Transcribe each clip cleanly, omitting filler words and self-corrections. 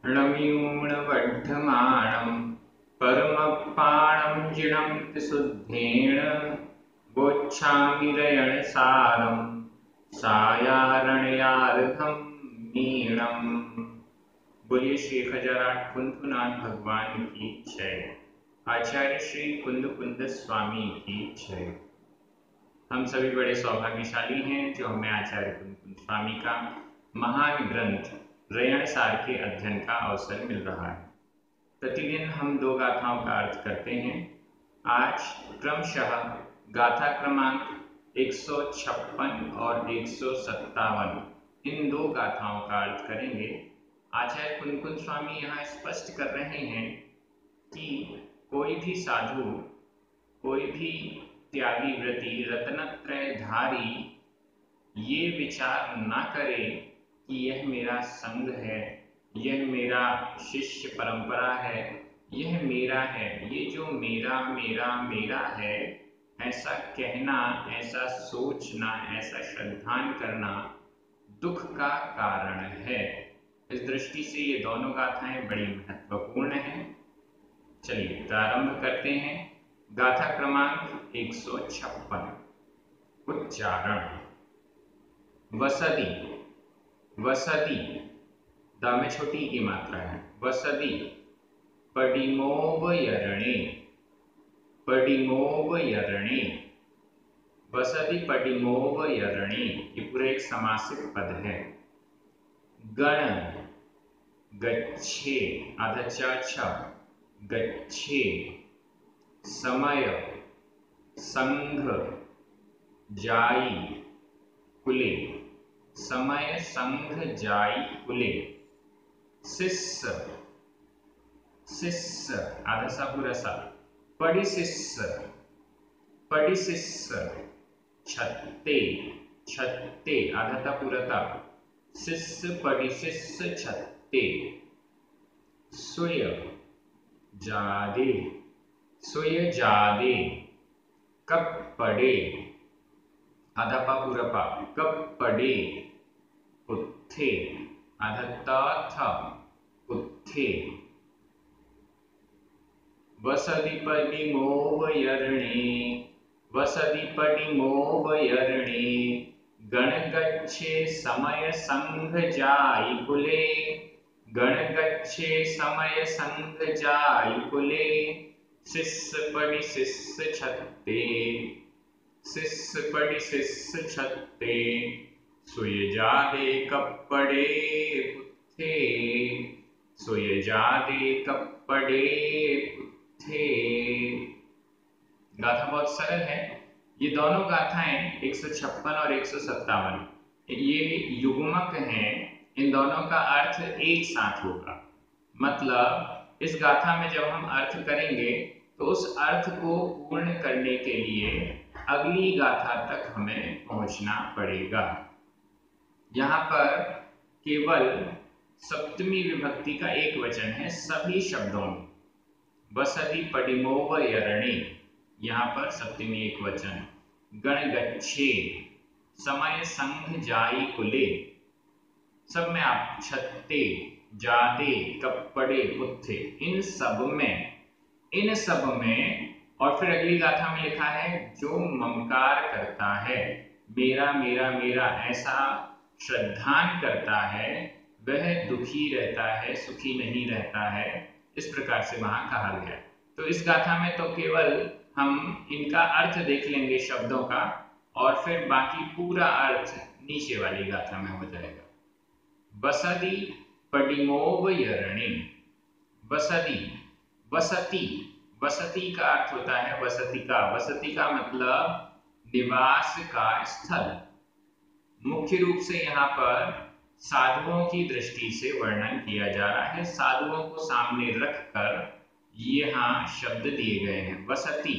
णमीयूणवढ्ढमाणं परमपाणं जिणं शुद्धेन वोच्छामि रयणसारं सायारण्यार्घं मीणम्। बोलिए श्री 1008 कुंदकुनाथ भगवान की जय। आचार्य श्री कुंद कुंद स्वामी की जय। हम सभी बड़े सौभाग्यशाली हैं जो हमें आचार्य कुंद कुंद स्वामी का महान ग्रंथ रयणसार के अध्ययन का अवसर मिल रहा है। प्रतिदिन हम 2 गाथाओं का अर्थ करते हैं। आज क्रमशः गाथा क्रमांक 156 और 157 इन 2 गाथाओं का अर्थ करेंगे। आचार्य कुंद कुंद स्वामी यहाँ स्पष्ट कर रहे हैं कि कोई भी साधु, कोई भी त्यागी व्रती रत्नत्रयधारी ये विचार ना करे कि यह मेरा संघ है, यह मेरा शिष्य परंपरा है, यह मेरा है। ये जो मेरा मेरा मेरा है, ऐसा कहना, ऐसा सोचना, ऐसा श्रद्धान करना दुख का कारण है। इस दृष्टि से ये दोनों गाथाएं बड़ी महत्वपूर्ण हैं। चलिए प्रारंभ करते हैं। गाथा क्रमांक 156। उच्चारण। वसति, वसति द में छोटी की मात्रा है। वसति पडिमोवयरणे, पडिमोवयरणे, वसति पडिमोवयरणे। ये पूरा एक समासिक पद है। गण, गच्छे आधा च गच्छे। समय, संघ, जाई, कुले। समय संघ जाई कुले। शिष्य, शिष्य आधा सा पूरा सा। पडिशिष्य, पडिशिष्य। छत्ते, छत्ते आधा ता पूरा ता। शिष्य पडिशिष्य छत्ते। सुय जादे, सुय जादे। कप्पड़े आधा पा पूरा पा। कप्पड़े। उत्थे आधा ता था। उत्थे। वसति पडिमोवयरणे, वसति पडिमोवयरणे। गण गच्छे समय संघ जाई कुले, गण गच्छे समय संघ जाई कुले। शिष्य पडिशिष्य छत्ते, शिष्य पडिशिष्य छत्ते। सुय जादे कप्पड़े उत्थे, सुय जादे कप्पड़े उत्थे। गाथा बहुत सरल है। ये दोनों गाथाएं 156 और 157 ये युग्मक हैं। इन दोनों का अर्थ एक साथ होगा। मतलब इस गाथा में जब हम अर्थ करेंगे तो उस अर्थ को पूर्ण करने के लिए अगली गाथा तक हमें पहुंचना पड़ेगा। यहाँ पर केवल सप्तमी विभक्ति का एक वचन है सभी शब्दों में। वसति पडिमोवयरणे, यहाँ पर सप्तमी एक वचन। गण गच्छे, समय संघ जाई कुले। सब में आप छत्ते, जादे, कप्पड़े, उत्थे, इन सब में और फिर अगली गाथा में लिखा है जो ममकार करता है, मेरा मेरा मेरा ऐसा श्रद्धान करता है, वह दुखी रहता है, सुखी नहीं रहता है। इस प्रकार से वहां कहा गया। तो इस गाथा में तो केवल हम इनका अर्थ देख लेंगे शब्दों का, और फिर बाकी पूरा अर्थ नीचे वाली गाथा में हो जाएगा। वसति पडिमोवयरणे। वसति, वसति, वसति का अर्थ होता है वसतिका। वसतिका मतलब निवास का स्थल। मुख्य रूप से यहाँ पर साधुओं की दृष्टि से वर्णन किया जा रहा है। साधुओं को सामने रखकर यहाँ शब्द दिए गए हैं। वसति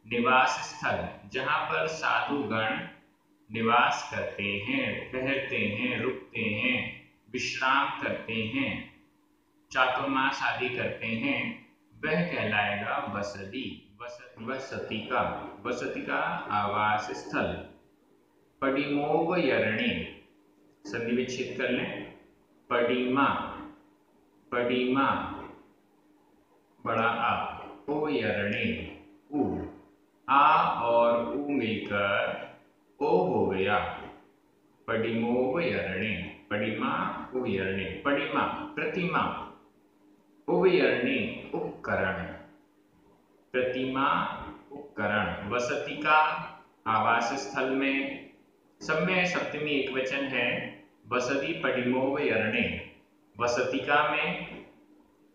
निवास स्थल, जहाँ पर साधुगण निवास करते हैं, ठहरते हैं, रुकते हैं, विश्राम करते हैं, चातुर्मास आदि करते हैं, वह कहलाएगा वसति। वसति का आवास स्थल। पडिमोवयरणे संधि विच्छेद कर लें। पडिमा पडिमा बड़ा आ, ओ यरणे उ, आ और उ मिलकर ओ हो गया, पडिमोवयरणे, पडिमा उवयरणे, पडिमा प्रतिमा, उवयरणे उपकरण, प्रतिमा उपकरण, वसतिका आवास स्थल में, सब में सप्तमी एकवचन है। वसति पडिमोवयरणे, वसतिका में,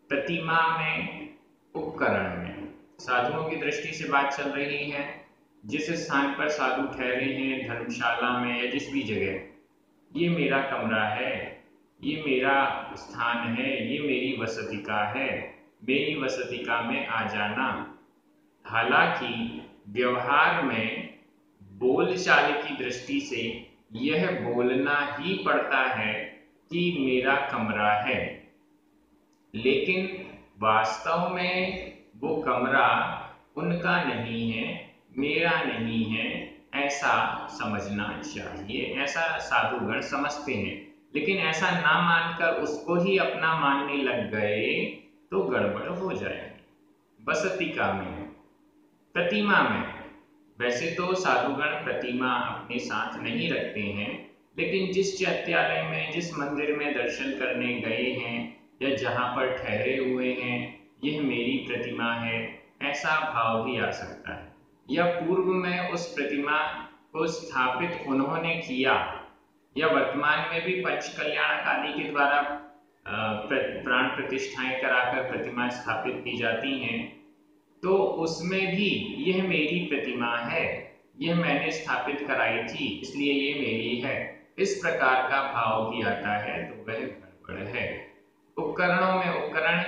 प्रतिमा में, उपकरण में। साधुओं की दृष्टि से बात चल रही है। जिस स्थान पर साधु ठहरे हैं, धर्मशाला में या जिस भी जगह, ये मेरा कमरा है, ये मेरा स्थान है, ये मेरी वसतिका है, मेरी वसतिका में आ जाना। हालांकि व्यवहार में बोलचाल की दृष्टि से यह बोलना ही पड़ता है कि मेरा कमरा है, लेकिन वास्तव में वो कमरा उनका नहीं है, मेरा नहीं है, ऐसा समझना चाहिए। ऐसा साधुगण समझते हैं, लेकिन ऐसा ना मानकर उसको ही अपना मानने लग गए तो गड़बड़ हो जाएगी। वसतिका में, प्रतिमा में, वैसे तो साधुगण प्रतिमा अपने साथ नहीं रखते हैं, लेकिन जिस चैत्यालय में, जिस मंदिर में दर्शन करने गए हैं या जहाँ पर ठहरे हुए हैं, यह मेरी प्रतिमा है, ऐसा भाव भी आ सकता है। या पूर्व में उस प्रतिमा को स्थापित उन्होंने किया, या वर्तमान में भी पंच कल्याणक आदि के द्वारा प्राण प्रतिष्ठाएं कराकर प्रतिमा स्थापित की जाती हैं, तो उसमें भी यह मेरी प्रतिमा है, यह मैंने स्थापित कराई थी, इसलिए ये मेरी है, इस प्रकार का भाव भी आता है, तो वह गड़बड़ है। उपकरणों में, उपकरण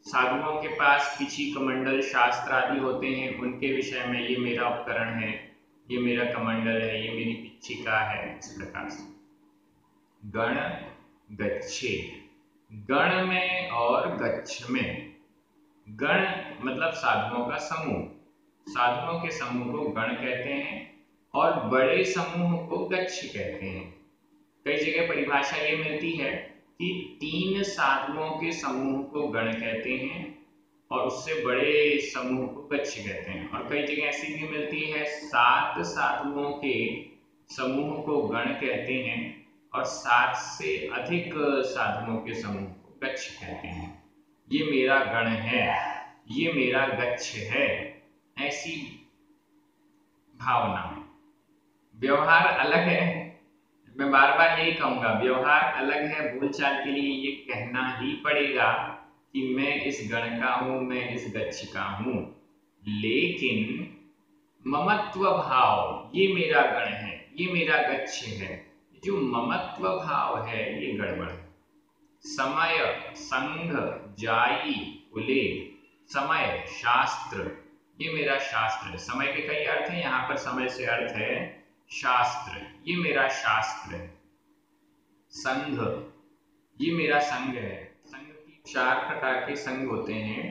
साधुओं के पास किसी कमंडल शास्त्र आदि होते हैं, उनके विषय में ये मेरा उपकरण है, ये मेरा कमंडल है, ये मेरी पिच्छिका है, इस प्रकार से। गण गच्छे, गण में और गच्छ में, गण मतलब साधुओं का समूह, साधुओं के समूह को गण कहते हैं और बड़े समूह को गच्छ कहते हैं। कई जगह परिभाषा ये मिलती है कि 3 साधुओं के समूह को गण कहते हैं और उससे बड़े समूह को गच्छ कहते हैं, और कई जगह ऐसी भी मिलती है 7 साधुओं के समूह को गण कहते हैं और 7 से अधिक साधुओं के समूह को गच्छ कहते हैं। ये मेरा गण है, ये मेरा गच्छ है, ऐसी भावना। व्यवहार अलग है, मैं बार बार यही कहूंगा, व्यवहार अलग है, बोलचाल के लिए ये कहना ही पड़ेगा कि मैं इस गण का हूं, मैं इस गच्छ का हूं, लेकिन ममत्व भाव, ये मेरा गण है, ये मेरा गच्छ है, जो ममत्व भाव है ये गड़बड़ है। समय, संघ, जाई, कुले, समय शास्त्र, ये मेरा शास्त्र है। समय के कई अर्थ हैं, यहाँ पर समय से अर्थ है शास्त्र, ये मेरा शास्त्र है। संघ, ये मेरा संघ है। संघ की 4 प्रकार के संघ होते हैं,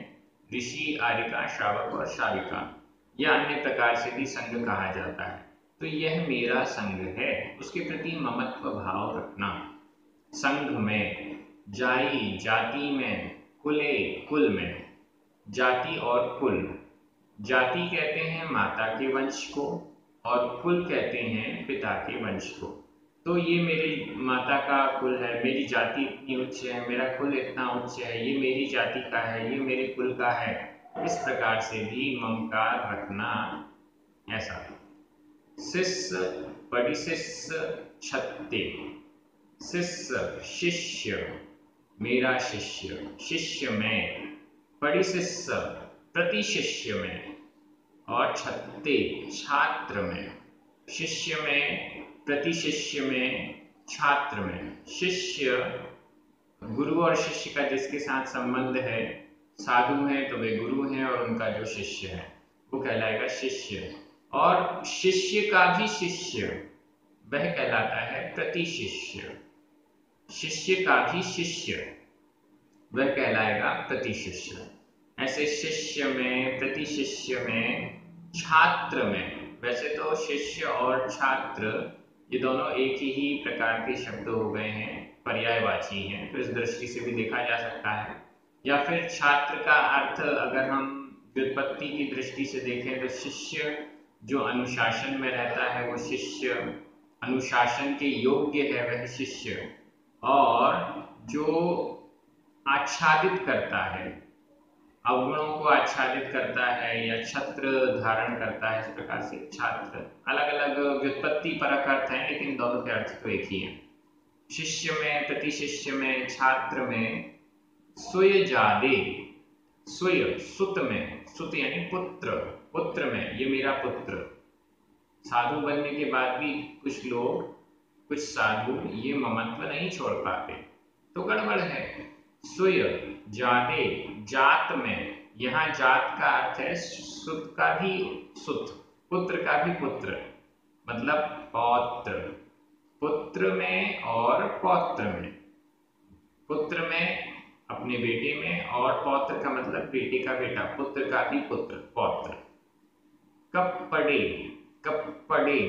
ऋषि, आर्यिका, श्रावक और शाविका, या अन्य प्रकार से भी संघ कहा जाता है। तो यह मेरा संघ है, उसके प्रति ममत्व भाव रखना। संघ में, जाई जाति में, कुले कुल में, जाति और कुल, जाति कहते हैं माता के वंश को और कुल कहते हैं पिता के वंश को। तो ये मेरी माता का कुल है, मेरी जाति इतनी उच्च है, मेरा कुल इतना उच्च है, ये मेरी जाति का है, ये मेरे कुल का है, इस प्रकार से भी ममकार रखना, ऐसा। शिष्य, पडिशिष्य, छत्ते, शिष्य शिष्य, मेरा शिष्य, शिष्य में, पडिशिष्य प्रतिशिष्य में, और छत्ते छात्र में, शिष्य में, प्रतिशिष्य में, छात्र में। शिष्य गुरु और शिष्य का जिसके साथ संबंध है, साधु है तो वे गुरु हैं और उनका जो शिष्य है वो कहलाएगा शिष्य, और शिष्य का भी शिष्य वह कहलाता है प्रतिशिष्य, शिष्य का भी शिष्य वह कहलाएगा प्रतिशिष्य। ऐसे शिष्य में, प्रतिशिष्य में, छात्र में, वैसे तो शिष्य और छात्र ये दोनों एक ही प्रकार के शब्द हो गए हैं, पर्यायवाची हैं, तो इस दृष्टि से भी देखा जा सकता है। या फिर छात्र का अर्थ अगर हम व्युत्पत्ति की दृष्टि से देखें तो शिष्य जो अनुशासन में रहता है वो शिष्य, अनुशासन के योग्य है वह शिष्य, और जो आच्छादित करता है, अवगुणों को आच्छादित करता है या छत्र धारण करता है, इस प्रकार से छात्र। अलग अलग व्युत्पत्ति परक अर्थ हैं, लेकिन दोनों के अर्थ तो एक ही है। शिष्य में, प्रतिशिष्य में, छात्र में, सुय जादे, सुय सुत में, सुत यानी पुत्र, पुत्र में, ये मेरा पुत्र। साधु बनने के बाद भी कुछ लोग, कुछ साधु ये ममत्व नहीं छोड़ पाते, तो गड़बड़ है। सुय जादे, जात में, यहाँ जात का अर्थ है सुत का भी सुत, पुत्र का भी पुत्र, मतलब पौत्र। पुत्र में और पौत्र में, पुत्र में अपने बेटे में, और पौत्र का मतलब बेटे का बेटा, पुत्र का भी पुत्र, पौत्र। कपड़े, कपड़े,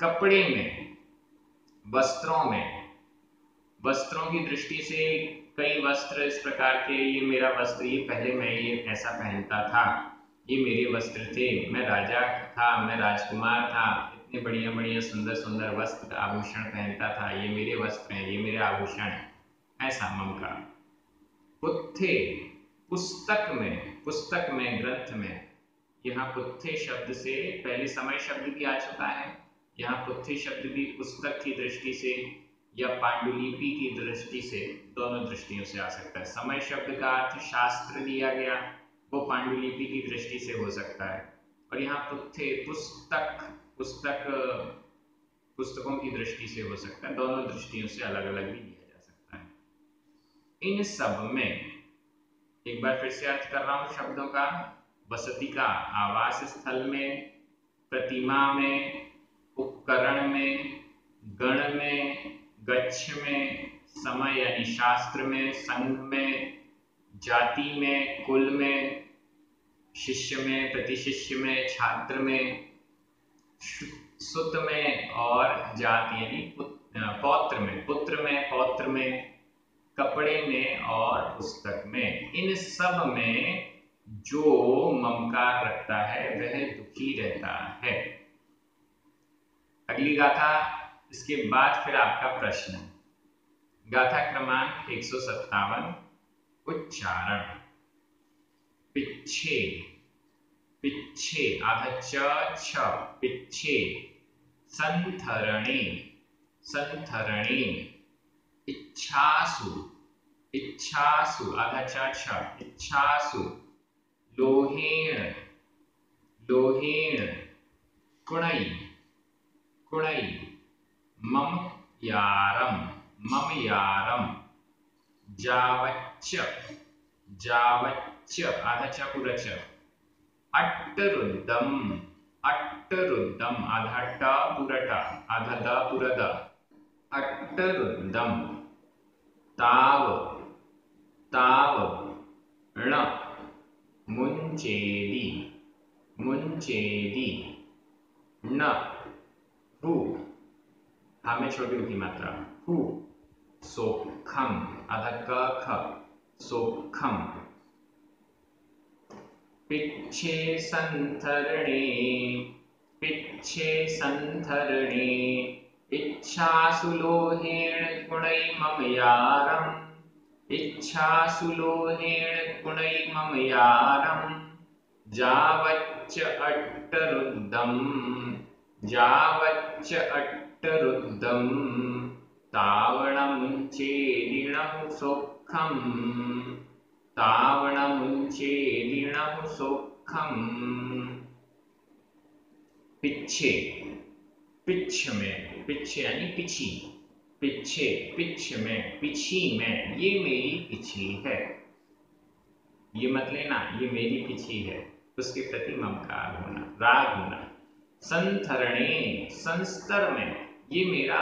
कपड़े में, वस्त्रों में, वस्त्रों की दृष्टि से कई वस्त्र इस प्रकार के, ये मेरा वस्त्र, ये पहले मैं ये ऐसा पहनता था, ये मेरे वस्त्र थे, मैं राजा था, मैं राजकुमार था, इतने बढ़िया बढ़िया सुंदर सुंदर वस्त्र आभूषण पहनता था, ये मेरे वस्त्र हैं, ये मेरे आभूषण हैं, ऐसा ममकार। पुत्थे, पुस्तक में, पुस्तक में, ग्रंथ में, यहाँ पुत्थे शब्द से पहले समय शब्द भी आ चुका है, यहाँ पुत्थे शब्द भी पुस्तक की दृष्टि से या पांडुलिपि की दृष्टि से, दोनों दृष्टियों से आ सकता है। समय शब्द का अर्थ शास्त्र दिया गया, वो पांडुलिपि की दृष्टि से हो सकता है, और यहाँ पुत्थे, पुस्तक, पुस्तक पुस्तकों की दृष्टि से हो सकता है, दोनों दृष्टियों से अलग अलग भी लिया जा सकता है। इन सब में, एक बार फिर से अर्थ कर रहा हूं शब्दों का, वसति का आवास स्थल में, प्रतिमा में, उपकरण में, गण में, गच्छ में, समय यानी शास्त्र में, संघ में, जाति में, कुल में, शिष्य में, प्रतिशिष्य में, छात्र में, सुत में, और जाति यानी पौत्र में, पुत्र में, पौत्र में, कपड़े में और पुस्तक में। इन सब में जो ममकार रखता है वह दुखी रहता है। अगली गाथा, इसके बाद फिर आपका प्रश्न। गाथा क्रमांक 157, उच्चारण। पिच्छे, पिच्छे आधा च छ, पिच्छे। संथरणे, संथरणे। इच्छासु, इच्छासु आधा च छ, इच्छासु। लोहेण, लोहेण। कुणई, कुणई। मम यारम, मम यारम। जावच्च, जावच्च आधा च पूरा च। अट्टरुद्धम, अट्टरुद्धम आधा ट पूरा ट, आधा द पूरा द। अट्टरुद्धम। ताव, ताव। ण, मुंचेदी, मुंचेदी। न, हु, हा में छोटी की मात्रा, हु। सोखम आधा क ख, सोखम। पिच्छे संथरणे, पिच्छे संथरणे। इच्छासु लोहेण कुणै मम यारम, इच्छासु लोहेण कुणै मम यारम। जावच्च अट्टरुद्धम, जावच्च अट्टरुद्धम। तावणमुञ्चेदिणः सोखम, तावणमुञ्चेदिणः सोखम। पिच्छे, पिच्छ में, पिच्छ यानी पिछी, पिच्छे, पिच्छ में, पिछी में, ये मेरी पिछी है, ये मत लेना, ये मेरी पिछी है, उसके प्रति ममकार होना, राग होना। संथरणे, संस्तर में, ये मेरा,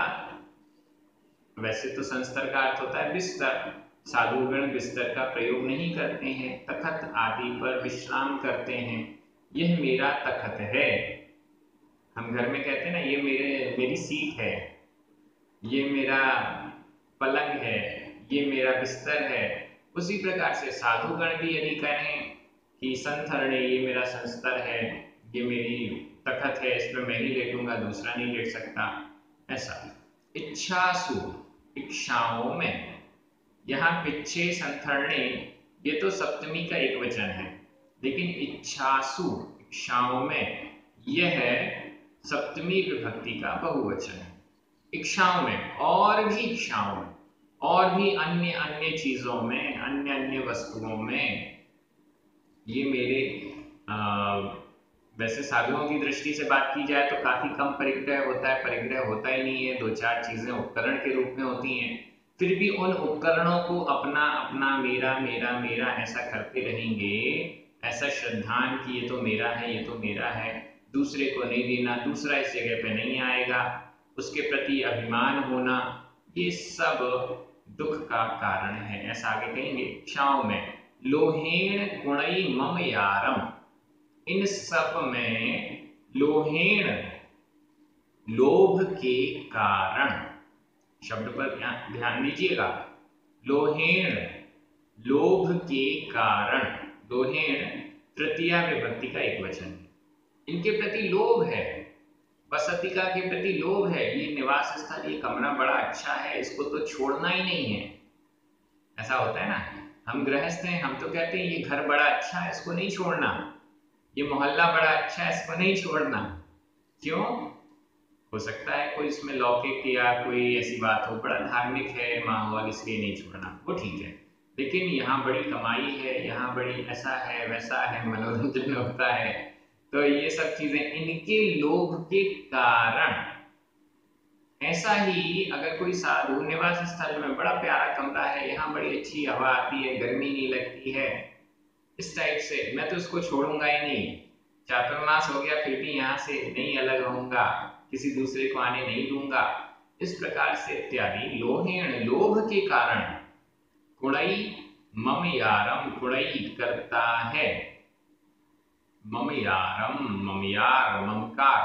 वैसे तो संस्तर का अर्थ होता है बिस्तर, साधुगण बिस्तर का प्रयोग नहीं करते हैं, तखत आदि पर विश्राम करते हैं, यह मेरा तखत है। हम घर में कहते हैं ना, ये मेरी सीट है, ये मेरा पलंग है, ये मेरा बिस्तर है। उसी प्रकार से साधुगण भी यदि कहें कि संथर्णे, ये मेरा संस्तर है, ये मेरी तखत है, इसमें मैं ही लेटूंगा, दूसरा नहीं लेट सकता, ऐसा। इच्छासु, इच्छाओं में, यहाँ पिच्छे संथर्णे ये तो सप्तमी का एक वचन है, लेकिन इच्छासु, इच्छाओं में, यह है सप्तमी विभक्ति का बहुवचन है। इच्छाओं में, और भी इच्छाओं में, और भी अन्य अन्य चीजों में, अन्य अन्य वस्तुओं में, ये मेरे वैसे साधुओं की दृष्टि से बात की जाए तो काफी कम परिग्रह होता है, परिग्रह होता ही नहीं है, दो चार चीजें उपकरण के रूप में होती हैं। फिर भी उन उपकरणों को अपना अपना, मेरा मेरा मेरा ऐसा करते रहेंगे, ऐसा श्रद्धान कि ये तो मेरा है, ये तो मेरा है, दूसरे को नहीं देना, दूसरा इस जगह पे नहीं आएगा, उसके प्रति अभिमान होना, ये सब दुख का कारण है, ऐसा आगे कहेंगे। इच्छाओं में लोहेण गुणई मम यारम, इन सब में लोहेण, लोभ के कारण, शब्द पर ध्यान दीजिएगा, लोहेण, लोभ के कारण, लोहेण तृतीया विभक्ति का एक वचन है, इनके प्रति लोभ है, वसतिका के प्रति लोभ है, ये निवास स्थल, ये कमरा बड़ा अच्छा है, इसको तो छोड़ना ही नहीं है। ऐसा होता है ना, हम गृहस्थ हैं, हम तो कहते हैं ये घर बड़ा अच्छा है, इसको नहीं छोड़ना, ये मोहल्ला बड़ा अच्छा है, इसको नहीं छोड़ना। क्यों? हो सकता है कोई इसमें लौकिक या कोई ऐसी बात हो, बड़ा धार्मिक है माहौल, इसलिए नहीं छोड़ना, वो ठीक है, लेकिन यहाँ बड़ी कमाई है, यहाँ बड़ी ऐसा है वैसा है, मनोरंजन होता है, तो ये सब चीजें इनके लोभ के कारण। ऐसा ही अगर कोई साधु निवास स्थल में बड़ा प्यारा कमरा है, यहाँ बड़ी अच्छी हवा आती है, गर्मी नहीं लगती है, इस टाइप से, मैं तो इसको छोड़ूंगा ही नहीं, चातुर्मास हो गया फिर भी यहाँ से नहीं अलग होऊंगा, किसी दूसरे को आने नहीं दूंगा, इस प्रकार से इत्यादि। लोहेण, लोभ के कारण, कुड़ई मम यारम, कुड़ई करता है, मम यारम, मम यार, ममकार,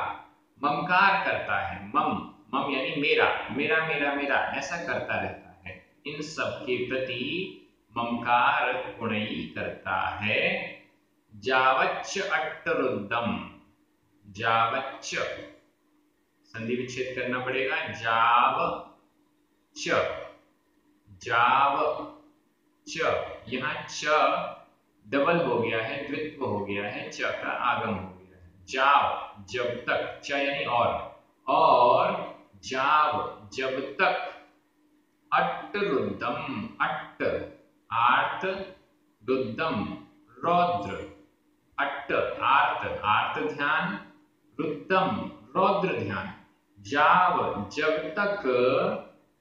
ममकार करता है, मम, मम यानी मेरा, मेरा मेरा मेरा, ऐसा करता रहता है, इन सब के प्रति ममकार कुड़ई करता है। जावच्च अट्टरुद्धम, जावच्च संधि विच्छेद करना पड़ेगा, जाव च, जाव च, यहाँ च डबल हो गया है, द्वित्व हो गया है, च का आगम हो गया है, जाव जब तक, च यानी और जाव जब तक, अट्टरुद्धम, अट्ट आर्त, रुद्धम रौद्र, अट्ट आर्त, आर्त ध्यान, रुद्धम रौद्र ध्यान, जाव जब तक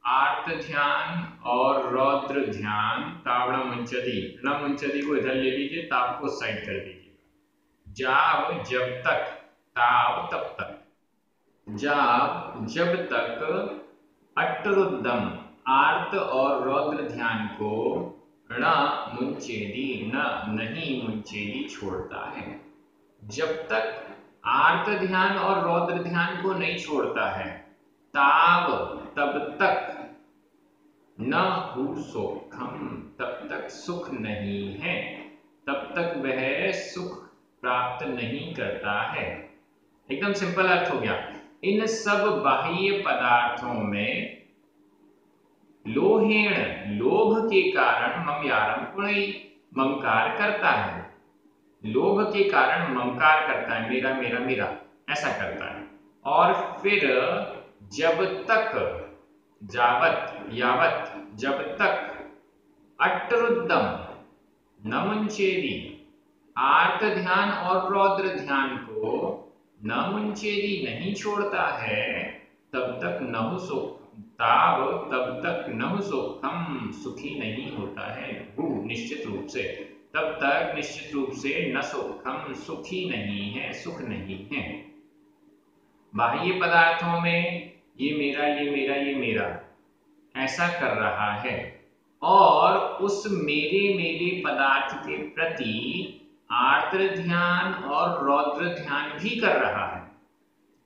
आर्त ध्यान और रौद्र ध्यान, तावड़ा मुंचदी, न मुंचदी को इधर ले लीजिए, ताव को साइड कर दीजिएगा, जाव जब तक, ताव तब तक, जाव जब तक, अट्टरुद्धम आर्त और रौद्र ध्यान को, न मुंचेदी, न नहीं मुंचेदी छोड़ता है, जब तक आर्त ध्यान और रौद्र ध्यान को नहीं छोड़ता है, ताव तब तक, न हु सुखम तब तक सुख नहीं है, तब तक वह सुख प्राप्त नहीं करता है। एकदम सिंपल अर्थ हो गया। इन सब बाह्य पदार्थों में लोहेण, लोभ के कारण, मम यारम कुणई, ममकार करता है, लोभ के कारण ममकार करता है, मेरा मेरा मेरा ऐसा करता है, और फिर जब तक, जावत यावत, जब तक, अट्टरुद्धम न मुंचेदी, आर्त ध्यान और रौद्र ध्यान को न मुंचेदी नहीं छोड़ता है, तब तक नहु सुख, ताव तब तक नहु सुखम सुखी नहीं होता है, भू निश्चित रूप से, तब तक निश्चित रूप से न सुखम सुखी नहीं है, सुख नहीं है। बाह्य पदार्थों में ये मेरा ये मेरा ये मेरा ऐसा कर रहा है, और उस मेरे मेरे पदार्थ के प्रति आर्द्र ध्यान और रौद्र ध्यान भी कर रहा है।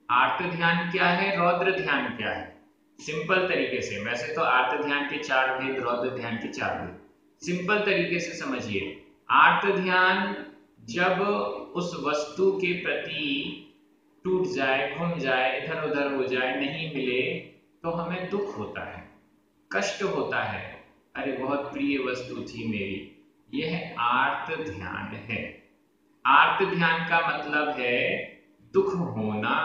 आर्द्र ध्यान क्या है, रौद्र ध्यान क्या है? सिंपल तरीके से, वैसे तो आर्त ध्यान के 4 भेद, रौद्र ध्यान के 4 भेद, सिंपल तरीके से समझिए। आर्त ध्यान जब उस वस्तु के प्रति टूट जाए, घूम जाए, इधर उधर हो जाए, नहीं मिले, तो हमें दुख होता है, कष्ट होता है, अरे बहुत प्रिय वस्तु थी मेरी, यह आर्त ध्यान है। आर्त ध्यान का मतलब है दुख होना,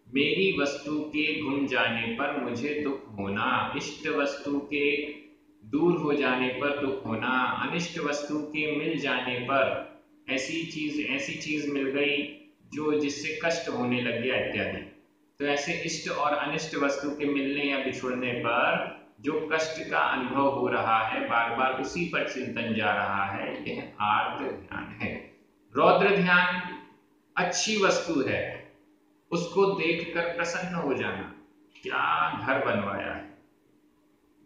मेरी वस्तु के गुम जाने पर मुझे दुख होना, इष्ट वस्तु के दूर हो जाने पर दुख होना, अनिष्ट वस्तु के मिल जाने पर, ऐसी चीज मिल गई जो जिससे कष्ट होने लग गया इत्यादि। तो ऐसे इष्ट और अनिष्ट वस्तु के मिलने या बिछुड़ने पर जो कष्ट का अनुभव हो रहा है, बार बार उसी पर चिंतन जा रहा है, यह आर्त ध्यान है। रौद्र ध्यान अच्छी वस्तु है, उसको देखकर प्रसन्न हो जाना, क्या घर बनवाया है,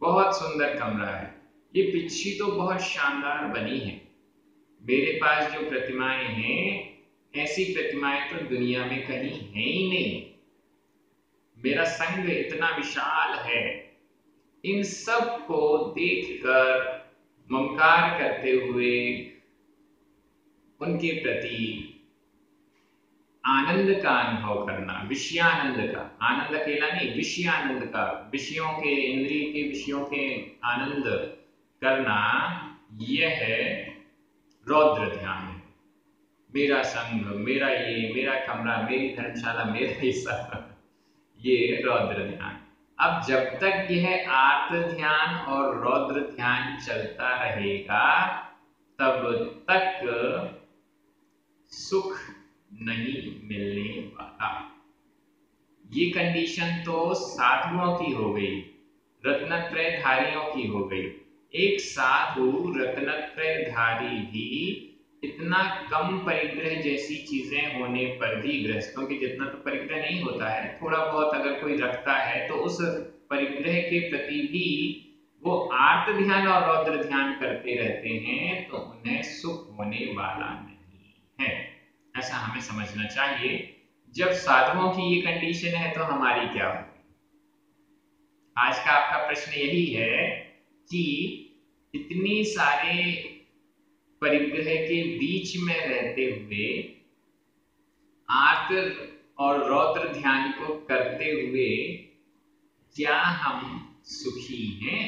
बहुत सुंदर कमरा है, ये पिच्छी तो बहुत शानदार बनी है, मेरे पास जो प्रतिमाएं हैं ऐसी प्रतिमाएं तो दुनिया में कहीं है ही नहीं, मेरा संग इतना विशाल है। इन सब को देखकर ममकार करते हुए उनके प्रति आनंद का अनुभव करना, विषयानंद का, आनंद अकेला नहीं, विषयानंद का, विषयों के, इंद्रिय के विषयों के आनंद करना, यह है रौद्र ध्यान है। मेरा संग, मेरा ये, मेरा कमरा, मेरी धर्मशाला, मेरा हिस्सा, ये रौद्र ध्यान। अब जब तक यह आर्त ध्यान और रौद्र ध्यान चलता रहेगा तब तक सुख नहीं मिलने वाला। ये कंडीशन तो साधुओं की हो गई, रत्नत्रयधारियों की हो गई। एक साधु रत्नत्रयधारी भी इतना कम परिग्रह जैसी चीजें होने पर भी, गृहस्थों के जितना तो परिग्रह नहीं होता है, थोड़ा बहुत अगर कोई रखता है तो उस परिग्रह के प्रति भी वो आर्त ध्यान और रौद्र ध्यान करते रहते हैं, तो उन्हें सुख होने वाला नहीं है, ऐसा हमें समझना चाहिए। जब साधुओं की ये कंडीशन है तो हमारी क्या होगी? आज का आपका प्रश्न यही है कि इतनी सारे परिग्रह के बीच में रहते हुए आर्त और रौद्र ध्यान को करते हुए क्या हम सुखी हैं?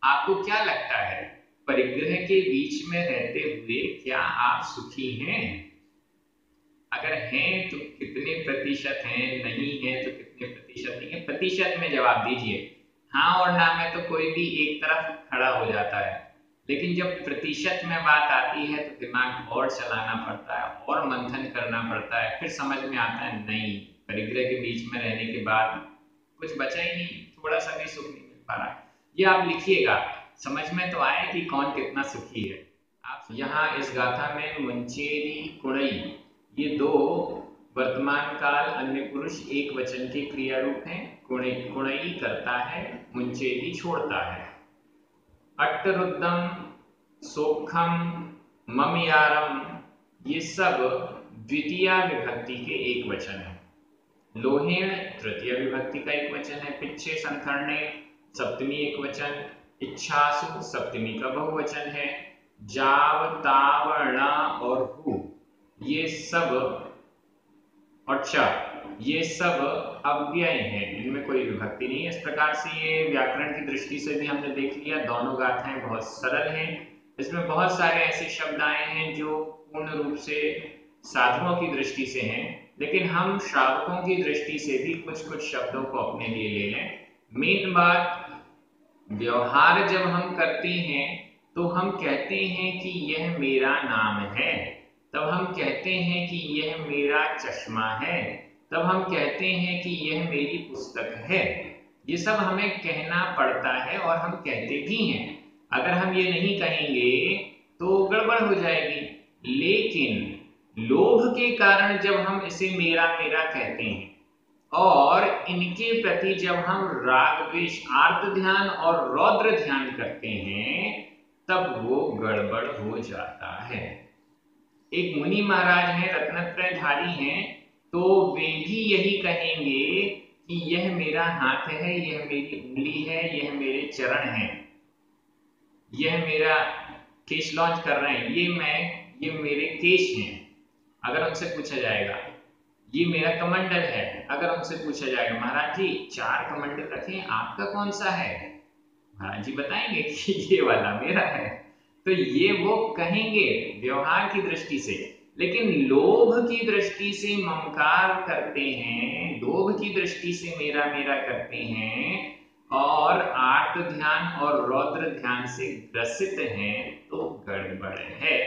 आपको क्या लगता है, परिग्रह के बीच में रहते हुए क्या आप सुखी हैं? अगर हैं तो कितने प्रतिशत हैं, नहीं है तो कितने प्रतिशत नहीं है? प्रतिशत में जवाब दीजिए। हाँ और ना में तो कोई भी एक तरफ खड़ा हो जाता है, लेकिन जब प्रतिशत में बात आती है तो दिमाग और चलाना पड़ता है और मंथन करना पड़ता है, फिर समझ में आता है नहीं, परिग्रह के बीच में रहने के बाद कुछ बचा ही नहीं, थोड़ा सा भी सुख नहीं मिल पा रहा है। ये आप लिखिएगा, समझ में तो आए कि कौन कितना सुखी है। आप यहाँ इस गाथा में मुंचेरी कुड़ई, ये दो वर्तमान काल अन्य पुरुष एक वचन के क्रिया रूप हैं। कुड़ई करता है, मुंचेरी छोड़ता है। अट्टरुद्दम, सोखम, ममयारम, ये सब द्वितीय विभक्ति के एक वचन है। लोहेण तृतीय विभक्ति का एक वचन है। पिच्छे संथरणे सप्तमी एक वचन। इच्छासु सप्तमी का बहुवचन है। जाव, ताव, ण और हु, ये सब, और च, ये सब अव्यय हैं, इनमें कोई विभक्ति नहीं है। इस प्रकार से ये व्याकरण की दृष्टि से भी हमने देख लिया, दोनों गाथाएं बहुत सरल हैं। इसमें बहुत सारे ऐसे शब्द आए हैं जो पूर्ण रूप से साधुओं की दृष्टि से हैं, लेकिन हम श्रावकों की दृष्टि से भी कुछ कुछ शब्दों को अपने लिए ले लें। मेन बात, व्यवहार जब हम करते हैं तो हम कहते हैं कि यह मेरा नाम है, तब हम कहते हैं कि यह मेरा चश्मा है, तब हम कहते हैं कि यह मेरी पुस्तक है। ये सब हमें कहना पड़ता है और हम कहते भी हैं। अगर हम ये नहीं कहेंगे तो गड़बड़ हो जाएगी। लेकिन लोभ के कारण जब हम इसे मेरा मेरा कहते हैं और इनके प्रति जब हम राग द्वेष, आर्त ध्यान और रौद्र ध्यान करते हैं, तब वो गड़बड़ हो जाता है। एक मुनि महाराज हैं, रत्नत्रयधारी हैं, तो वे भी यही कहेंगे कि यह मेरा हाथ है, यह मेरी उंगली है, यह मेरे चरण है, यह मेरा केश लॉन्च कर रहे हैं, ये मेरे केश हैं। अगर उनसे पूछा जाएगा ये मेरा कमंडल है, अगर उनसे पूछा जाएगा महाराज जी 4 कमंडल रखे हैं, आपका कौन सा है, महाराज जी बताएंगे कि ये वाला मेरा है। तो ये वो कहेंगे व्यवहार की दृष्टि से। लेकिन लोभ की दृष्टि से ममकार करते हैं, लोभ की दृष्टि से मेरा मेरा करते हैं और आर्त ध्यान और रौद्र ध्यान से ग्रसित हैं, तो गड़बड़ है।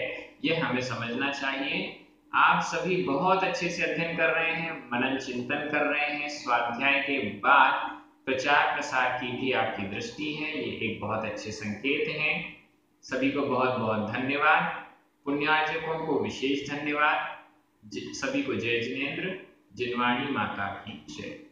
ये हमें समझना चाहिए। आप सभी बहुत अच्छे से अध्ययन कर रहे हैं, मनन चिंतन कर रहे हैं, स्वाध्याय के बाद प्रचार प्रसार की भी आपकी दृष्टि है, ये एक बहुत अच्छे संकेत हैं। सभी को बहुत बहुत धन्यवाद। पुण्यार्जकों को विशेष धन्यवाद। सभी को जय जिनेन्द्र। जिनवाणी माता की जय।